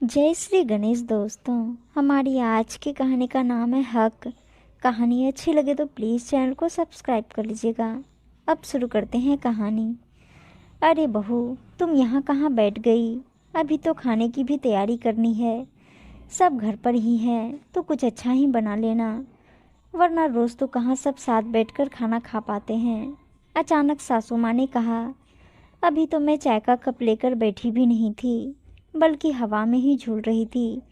जय श्री गणेश दोस्तों। हमारी आज की कहानी का नाम है हक। कहानी अच्छी लगे तो प्लीज़ चैनल को सब्सक्राइब कर लीजिएगा। अब शुरू करते हैं कहानी। अरे बहू, तुम यहाँ कहाँ बैठ गई? अभी तो खाने की भी तैयारी करनी है। सब घर पर ही हैं तो कुछ अच्छा ही बना लेना, वरना रोज़ तो कहाँ सब साथ बैठकर खाना खा पाते हैं। अचानक सासू माँ ने कहा। अभी तो मैं चाय का कप लेकर बैठी भी नहीं थी, बल्कि हवा में ही झूल रही थी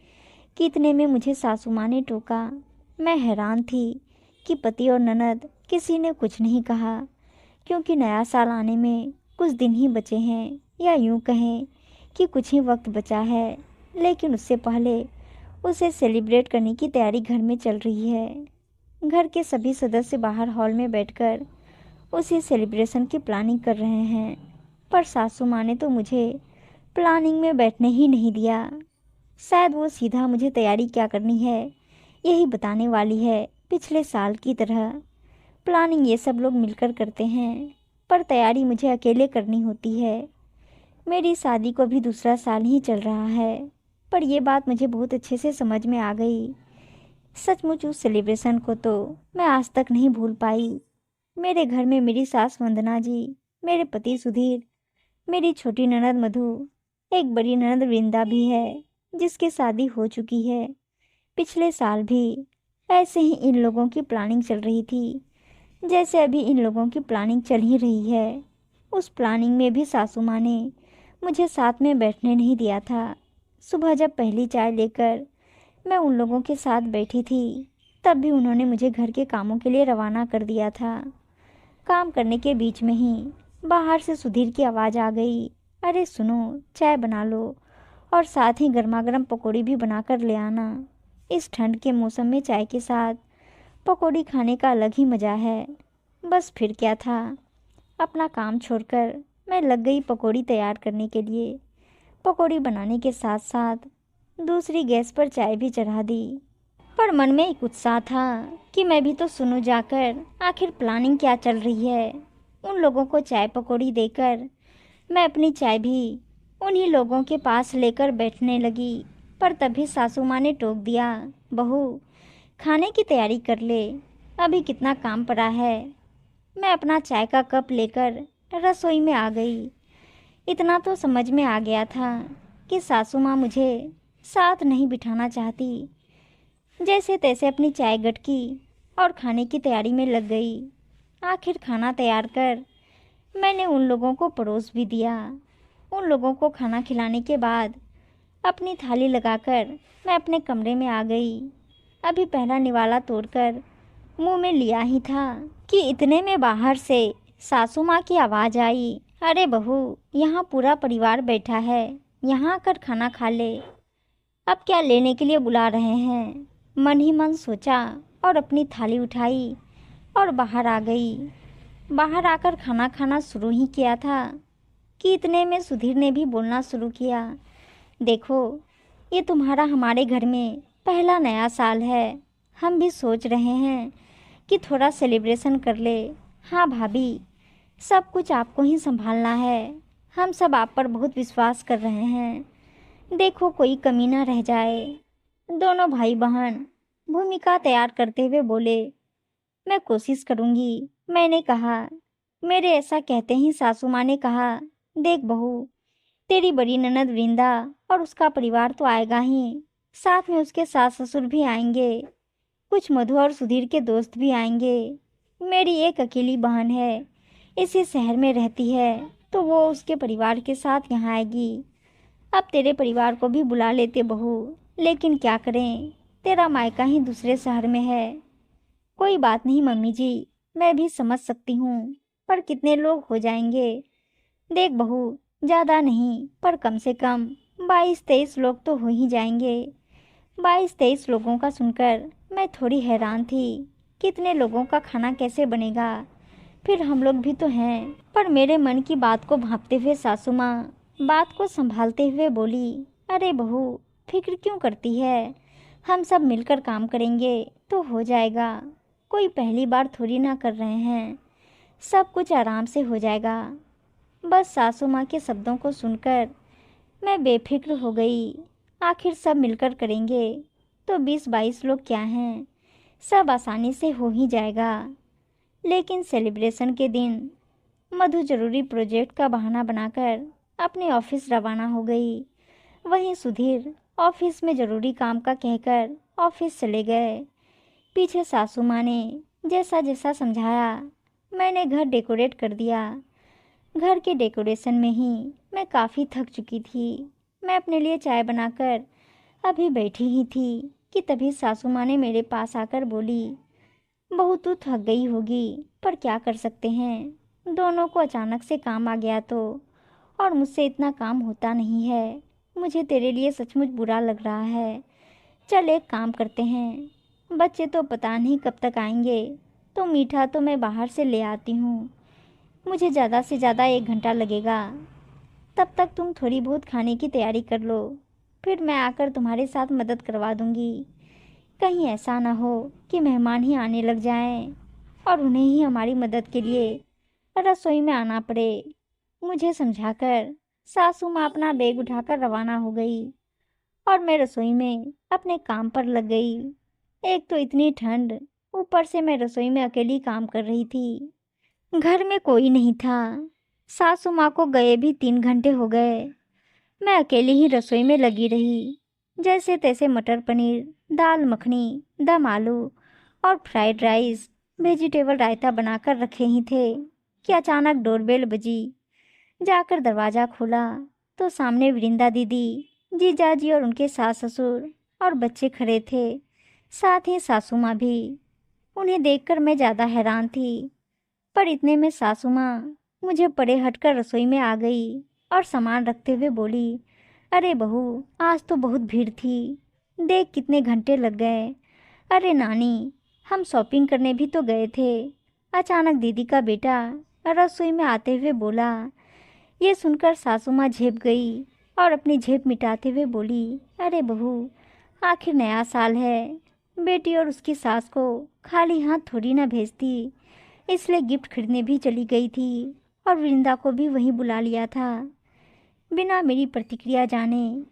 कि इतने में मुझे सासू माँ ने टोका। मैं हैरान थी कि पति और ननद किसी ने कुछ नहीं कहा, क्योंकि नया साल आने में कुछ दिन ही बचे हैं, या यूं कहें कि कुछ ही वक्त बचा है। लेकिन उससे पहले उसे सेलिब्रेट करने की तैयारी घर में चल रही है। घर के सभी सदस्य बाहर हॉल में बैठकर उसी सेलिब्रेशन की प्लानिंग कर रहे हैं, पर सासू माँ ने तो मुझे प्लानिंग में बैठने ही नहीं दिया। शायद वो सीधा मुझे तैयारी क्या करनी है यही बताने वाली है। पिछले साल की तरह प्लानिंग ये सब लोग मिलकर करते हैं, पर तैयारी मुझे अकेले करनी होती है। मेरी शादी को भी दूसरा साल ही चल रहा है, पर यह बात मुझे बहुत अच्छे से समझ में आ गई। सचमुच उस सेलिब्रेशन को तो मैं आज तक नहीं भूल पाई। मेरे घर में मेरी सास वंदना जी, मेरे पति सुधीर, मेरी छोटी ननद मधु, एक बड़ी ननद वृंदा भी है जिसकी शादी हो चुकी है। पिछले साल भी ऐसे ही इन लोगों की प्लानिंग चल रही थी, जैसे अभी इन लोगों की प्लानिंग चल ही रही है। उस प्लानिंग में भी सासू माँ ने मुझे साथ में बैठने नहीं दिया था। सुबह जब पहली चाय लेकर मैं उन लोगों के साथ बैठी थी, तब भी उन्होंने मुझे घर के कामों के लिए रवाना कर दिया था। काम करने के बीच में ही बाहर से सुधीर की आवाज़ आ गई। अरे सुनो, चाय बना लो और साथ ही गर्मा गर्म पकौड़ी भी बनाकर ले आना। इस ठंड के मौसम में चाय के साथ पकौड़ी खाने का अलग ही मज़ा है। बस फिर क्या था, अपना काम छोड़कर मैं लग गई पकौड़ी तैयार करने के लिए। पकौड़ी बनाने के साथ साथ दूसरी गैस पर चाय भी चढ़ा दी। पर मन में एक उत्साह था कि मैं भी तो सुनूं जाकर आखिर प्लानिंग क्या चल रही है। उन लोगों को चाय पकौड़ी देकर मैं अपनी चाय भी उन्हीं लोगों के पास लेकर बैठने लगी। पर तभी सासू माँ ने टोक दिया। बहू, खाने की तैयारी कर ले, अभी कितना काम पड़ा है। मैं अपना चाय का कप लेकर रसोई में आ गई। इतना तो समझ में आ गया था कि सासू माँ मुझे साथ नहीं बिठाना चाहती। जैसे तैसे अपनी चाय गटकी और खाने की तैयारी में लग गई। आखिर खाना तैयार कर मैंने उन लोगों को परोस भी दिया। उन लोगों को खाना खिलाने के बाद अपनी थाली लगाकर मैं अपने कमरे में आ गई। अभी पहला निवाला तोड़कर मुंह में लिया ही था कि इतने में बाहर से सासू माँ की आवाज़ आई। अरे बहू, यहाँ पूरा परिवार बैठा है, यहाँ आकर खाना खा ले। अब क्या लेने के लिए बुला रहे हैं? मन ही मन सोचा और अपनी थाली उठाई और बाहर आ गई। बाहर आकर खाना खाना शुरू ही किया था कि इतने में सुधीर ने भी बोलना शुरू किया। देखो, ये तुम्हारा हमारे घर में पहला नया साल है। हम भी सोच रहे हैं कि थोड़ा सेलिब्रेशन कर ले। हाँ भाभी, सब कुछ आपको ही संभालना है। हम सब आप पर बहुत विश्वास कर रहे हैं। देखो कोई कमी ना रह जाए। दोनों भाई बहन भूमिका तैयार करते हुए बोले। मैं कोशिश करूँगी, मैंने कहा। मेरे ऐसा कहते ही सासू माँ ने कहा, देख बहू, तेरी बड़ी ननद वृंदा और उसका परिवार तो आएगा ही, साथ में उसके सास ससुर भी आएंगे। कुछ मधु और सुधीर के दोस्त भी आएंगे। मेरी एक अकेली बहन है, इसी शहर में रहती है, तो वो उसके परिवार के साथ यहाँ आएगी। अब तेरे परिवार को भी बुला लेते बहू, लेकिन क्या करें, तेरा मायका ही दूसरे शहर में है। कोई बात नहीं मम्मी जी, मैं भी समझ सकती हूँ, पर कितने लोग हो जाएंगे? देख बहू, ज़्यादा नहीं, पर कम से कम 22-23 लोग तो हो ही जाएंगे। 22-23 लोगों का सुनकर मैं थोड़ी हैरान थी। कितने लोगों का खाना कैसे बनेगा? फिर हम लोग भी तो हैं। पर मेरे मन की बात को भांपते हुए सासू माँ बात को संभालते हुए बोली। अरे बहू, फिक्र क्यों करती है? हम सब मिलकर काम करेंगे तो हो जाएगा। कोई पहली बार थोड़ी ना कर रहे हैं, सब कुछ आराम से हो जाएगा। बस सासू माँ के शब्दों को सुनकर मैं बेफिक्र हो गई। आखिर सब मिलकर करेंगे तो 20-22 लोग क्या हैं, सब आसानी से हो ही जाएगा। लेकिन सेलिब्रेशन के दिन मधु जरूरी प्रोजेक्ट का बहाना बनाकर अपने ऑफिस रवाना हो गई। वहीं सुधीर ऑफिस में जरूरी काम का कहकर ऑफिस चले गए। पीछे सासू माँ ने जैसा जैसा समझाया, मैंने घर डेकोरेट कर दिया। घर के डेकोरेशन में ही मैं काफ़ी थक चुकी थी। मैं अपने लिए चाय बनाकर अभी बैठी ही थी कि तभी सासू माँ ने मेरे पास आकर बोली, बहू तू थक गई होगी, पर क्या कर सकते हैं, दोनों को अचानक से काम आ गया तो, और मुझसे इतना काम होता नहीं है। मुझे तेरे लिए सचमुच बुरा लग रहा है। चल एक काम करते हैं, बच्चे तो पता नहीं कब तक आएंगे, तो मीठा तो मैं बाहर से ले आती हूँ। मुझे ज़्यादा से ज़्यादा 1 घंटा लगेगा। तब तक तुम थोड़ी बहुत खाने की तैयारी कर लो, फिर मैं आकर तुम्हारे साथ मदद करवा दूँगी। कहीं ऐसा ना हो कि मेहमान ही आने लग जाएं और उन्हें ही हमारी मदद के लिए रसोई में आना पड़े। मुझे समझाकर सासू माँ अपना बैग उठाकर रवाना हो गई और मैं रसोई में अपने काम पर लग गई। एक तो इतनी ठंड, ऊपर से मैं रसोई में अकेली काम कर रही थी। घर में कोई नहीं था। सासू माँ को गए भी 3 घंटे हो गए। मैं अकेली ही रसोई में लगी रही। जैसे तैसे मटर पनीर, दाल मखनी, दम आलू और फ्राइड राइस, वेजिटेबल रायता बनाकर रखे ही थे कि अचानक डोरबेल बजी। जाकर दरवाज़ा खोला तो सामने वृंदा दीदी, जीजाजी और उनके सास ससुर और बच्चे खड़े थे, साथ ही सासू माँ भी। उन्हें देखकर मैं ज़्यादा हैरान थी, पर इतने में सासू माँ मुझे परे हटकर रसोई में आ गई और सामान रखते हुए बोली, अरे बहू, आज तो बहुत भीड़ थी, देख कितने घंटे लग गए। अरे नानी, हम शॉपिंग करने भी तो गए थे। अचानक दीदी का बेटा रसोई में आते हुए बोला। ये सुनकर सासू माँ झेप गई और अपनी झेप मिटाते हुए बोली, अरे बहू, आखिर नया साल है, बेटी और उसकी सास को खाली हाथ थोड़ी ना भेजती, इसलिए गिफ्ट खरीदने भी चली गई थी और वृंदा को भी वहीं बुला लिया था। बिना मेरी प्रतिक्रिया जाने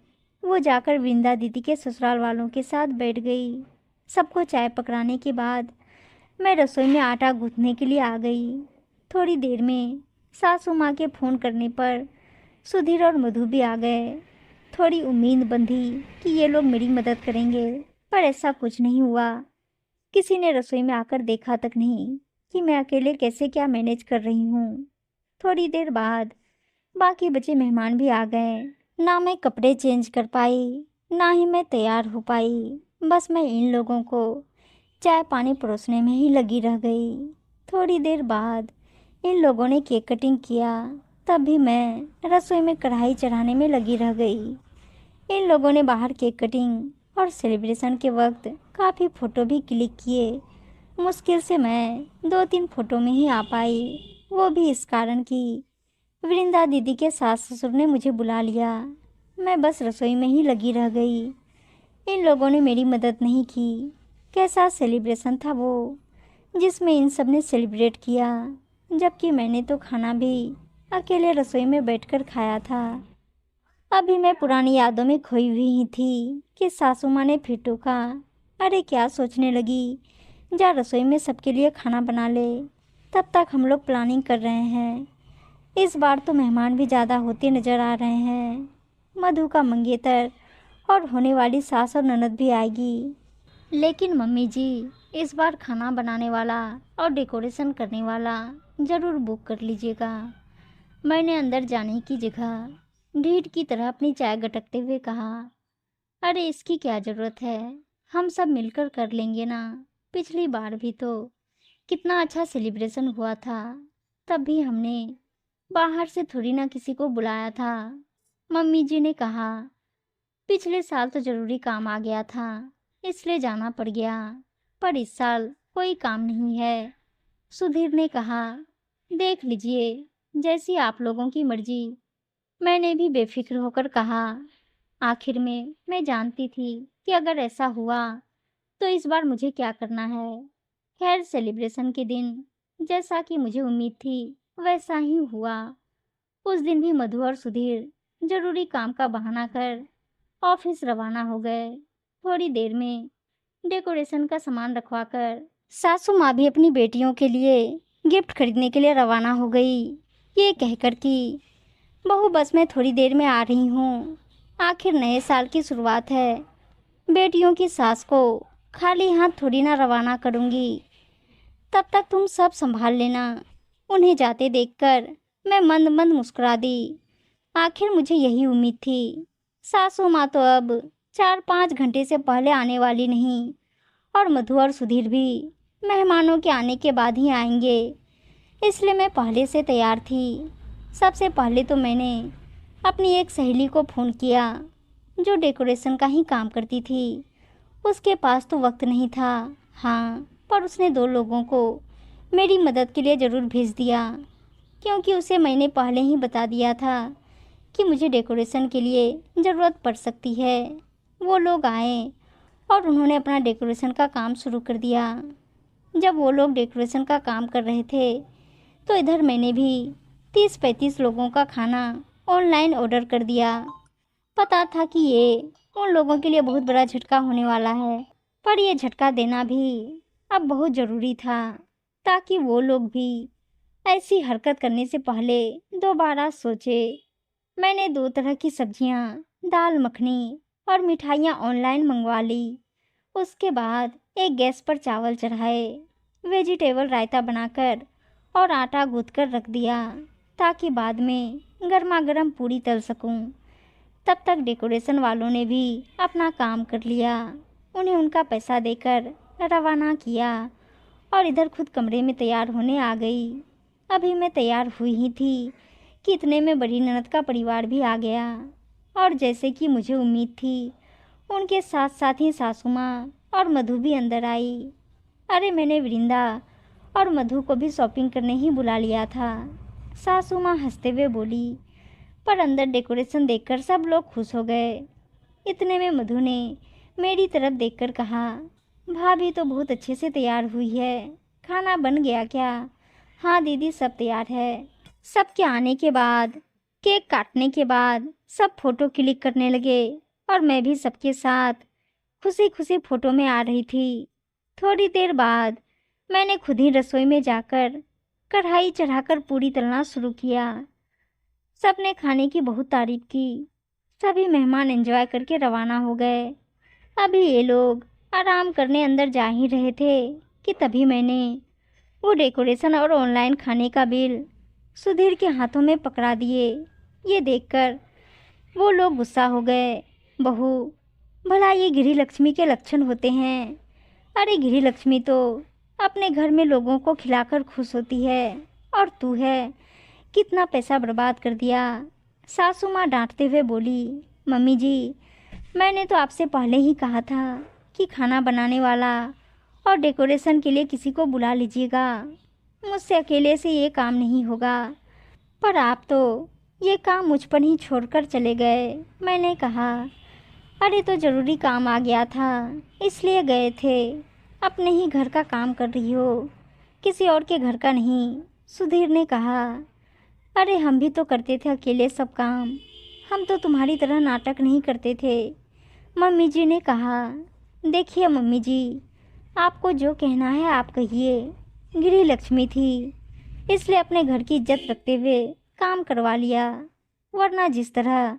वो जाकर वृंदा दीदी के ससुराल वालों के साथ बैठ गई। सबको चाय पकड़ाने के बाद मैं रसोई में आटा गूंथने के लिए आ गई। थोड़ी देर में सासू माँ के फ़ोन करने पर सुधीर और मधु भी आ गए। थोड़ी उम्मीद बंधी कि ये लोग मेरी मदद करेंगे, पर ऐसा कुछ नहीं हुआ। किसी ने रसोई में आकर देखा तक नहीं कि मैं अकेले कैसे क्या मैनेज कर रही हूँ। थोड़ी देर बाद बाकी बचे मेहमान भी आ गए। ना मैं कपड़े चेंज कर पाई, ना ही मैं तैयार हो पाई। बस मैं इन लोगों को चाय पानी परोसने में ही लगी रह गई। थोड़ी देर बाद इन लोगों ने केक कटिंग किया, तब भी मैं रसोई में कढ़ाई चढ़ाने में लगी रह गई। इन लोगों ने बाहर केक कटिंग और सेलिब्रेशन के वक्त काफ़ी फ़ोटो भी क्लिक किए। मुश्किल से मैं 2-3 फोटो में ही आ पाई, वो भी इस कारण कि वृंदा दीदी के सास ससुर ने मुझे बुला लिया। मैं बस रसोई में ही लगी रह गई। इन लोगों ने मेरी मदद नहीं की। कैसा सेलिब्रेशन था वो, जिसमें इन सब ने सेलिब्रेट किया, जबकि मैंने तो खाना भी अकेले रसोई में बैठकर खाया था। अभी मैं पुरानी यादों में खोई हुई ही थी कि सासू माँ ने फिर टोका, अरे क्या सोचने लगी, जा रसोई में सबके लिए खाना बना ले, तब तक हम लोग प्लानिंग कर रहे हैं। इस बार तो मेहमान भी ज़्यादा होते नज़र आ रहे हैं। मधु का मंगेतर और होने वाली सास और ननद भी आएगी। लेकिन मम्मी जी, इस बार खाना बनाने वाला और डेकोरेशन करने वाला ज़रूर बुक कर लीजिएगा। मैंने अंदर जाने की जगह ढीठ की तरह अपनी चाय गटकते हुए कहा, अरे इसकी क्या ज़रूरत है, हम सब मिलकर कर लेंगे ना। पिछली बार भी तो कितना अच्छा सेलिब्रेशन हुआ था, तब भी हमने बाहर से थोड़ी ना किसी को बुलाया था। मम्मी जी ने कहा, पिछले साल तो ज़रूरी काम आ गया था, इसलिए जाना पड़ गया, पर इस साल कोई काम नहीं है। सुधीर ने कहा, देख लीजिए, जैसी आप लोगों की मर्जी। मैंने भी बेफिक्र होकर कहा, आखिर में मैं जानती थी कि अगर ऐसा हुआ तो इस बार मुझे क्या करना है। खैर सेलिब्रेशन के दिन जैसा कि मुझे उम्मीद थी वैसा ही हुआ। उस दिन भी मधु और सुधीर जरूरी काम का बहाना कर ऑफिस रवाना हो गए। थोड़ी देर में डेकोरेशन का सामान रखवाकर सासू माँ भी अपनी बेटियों के लिए गिफ्ट खरीदने के लिए रवाना हो गई। ये कहकर कि बहू बस मैं थोड़ी देर में आ रही हूँ, आखिर नए साल की शुरुआत है, बेटियों की सास को खाली हाथ थोड़ी ना रवाना करूँगी, तब तक तुम सब संभाल लेना। उन्हें जाते देखकर मैं मंद मंद मुस्कुरा दी। आखिर मुझे यही उम्मीद थी। सासू माँ तो अब 4-5 घंटे से पहले आने वाली नहीं, और मधु और सुधीर भी मेहमानों के आने के बाद ही आएंगे, इसलिए मैं पहले से तैयार थी। सबसे पहले तो मैंने अपनी एक सहेली को फ़ोन किया जो डेकोरेशन का ही काम करती थी। उसके पास तो वक्त नहीं था, हाँ, पर उसने 2 लोगों को मेरी मदद के लिए ज़रूर भेज दिया, क्योंकि उसे मैंने पहले ही बता दिया था कि मुझे डेकोरेशन के लिए ज़रूरत पड़ सकती है। वो लोग आए और उन्होंने अपना डेकोरेशन का काम शुरू कर दिया। जब वो लोग डेकोरेशन का काम कर रहे थे तो इधर मैंने भी 30-35 लोगों का खाना ऑनलाइन ऑर्डर कर दिया। पता था कि ये उन लोगों के लिए बहुत बड़ा झटका होने वाला है, पर यह झटका देना भी अब बहुत ज़रूरी था, ताकि वो लोग भी ऐसी हरकत करने से पहले दोबारा सोचे। मैंने 2 तरह की सब्जियां, दाल मखनी और मिठाइयाँ ऑनलाइन मंगवा ली। उसके बाद एक गैस पर चावल चढ़ाए, वेजिटेबल रायता बनाकर और आटा गूँथ कर रख दिया, ताकि बाद में गर्मा गर्म पूरी तल सकूं। तब तक डेकोरेशन वालों ने भी अपना काम कर लिया। उन्हें उनका पैसा देकर रवाना किया और इधर खुद कमरे में तैयार होने आ गई। अभी मैं तैयार हुई ही थी कि इतने में बड़ी ननद का परिवार भी आ गया, और जैसे कि मुझे उम्मीद थी, उनके साथ साथ ही सासू माँ और मधु भी अंदर आई। अरे मैंने वृंदा और मधु को भी शॉपिंग करने ही बुला लिया था। सासू माँ हंसते हुए बोली, पर अंदर डेकोरेशन देखकर सब लोग खुश हो गए। इतने में मधु ने मेरी तरफ देखकर कहा, भाभी तो बहुत अच्छे से तैयार हुई है, खाना बन गया क्या? हाँ दीदी, सब तैयार है। सबके आने के बाद, केक काटने के बाद सब फोटो क्लिक करने लगे और मैं भी सबके साथ खुशी खुशी फोटो में आ रही थी। थोड़ी देर बाद मैंने खुद ही रसोई में जाकर कढ़ाई चढ़ाकर पूरी तलना शुरू किया। सबने खाने की बहुत तारीफ की। सभी मेहमान एंजॉय करके रवाना हो गए। अभी ये लोग आराम करने अंदर जा ही रहे थे कि तभी मैंने वो डेकोरेशन और ऑनलाइन खाने का बिल सुधीर के हाथों में पकड़ा दिए। ये देखकर वो लोग गुस्सा हो गए। बहू, भला ये गिरी लक्ष्मी के लक्षण होते हैं? अरे गिरी लक्ष्मी तो अपने घर में लोगों को खिलाकर खुश होती है, और तू है, कितना पैसा बर्बाद कर दिया। सासू माँ डांटते हुए बोली, मम्मी जी, मैंने तो आपसे पहले ही कहा था कि खाना बनाने वाला और डेकोरेशन के लिए किसी को बुला लीजिएगा, मुझसे अकेले से ये काम नहीं होगा। पर आप तो ये काम मुझ पर ही छोड़कर चले गए। मैंने कहा, अरे तो ज़रूरी काम आ गया था, इसलिए गए थे। अपने ही घर का काम कर रही हो, किसी और के घर का नहीं। सुधीर ने कहा, अरे हम भी तो करते थे अकेले सब काम, हम तो तुम्हारी तरह नाटक नहीं करते थे। मम्मी जी ने कहा, देखिए मम्मी जी, आपको जो कहना है आप कहिए। गिरी लक्ष्मी थी, इसलिए अपने घर की इज्जत रखते हुए काम करवा लिया, वरना जिस तरह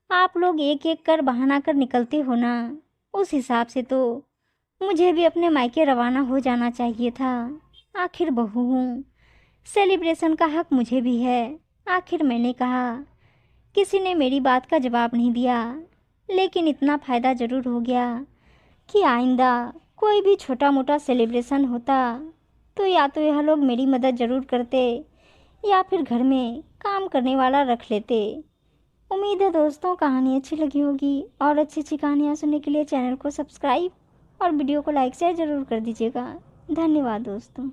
आप लोग एक एक कर बहाना कर निकलते हो ना, उस हिसाब से तो मुझे भी अपने मायके रवाना हो जाना चाहिए था। आखिर बहू हूँ, सेलिब्रेशन का हक मुझे भी है। आखिर मैंने कहा, किसी ने मेरी बात का जवाब नहीं दिया, लेकिन इतना फ़ायदा ज़रूर हो गया कि आइंदा कोई भी छोटा मोटा सेलिब्रेशन होता तो या तो यह लोग मेरी मदद ज़रूर करते, या फिर घर में काम करने वाला रख लेते। उम्मीद है दोस्तों कहानी अच्छी लगी होगी, और अच्छी अच्छी कहानियाँ सुनने के लिए चैनल को सब्सक्राइब और वीडियो को लाइक शेयर ज़रूर कर दीजिएगा। धन्यवाद दोस्तों।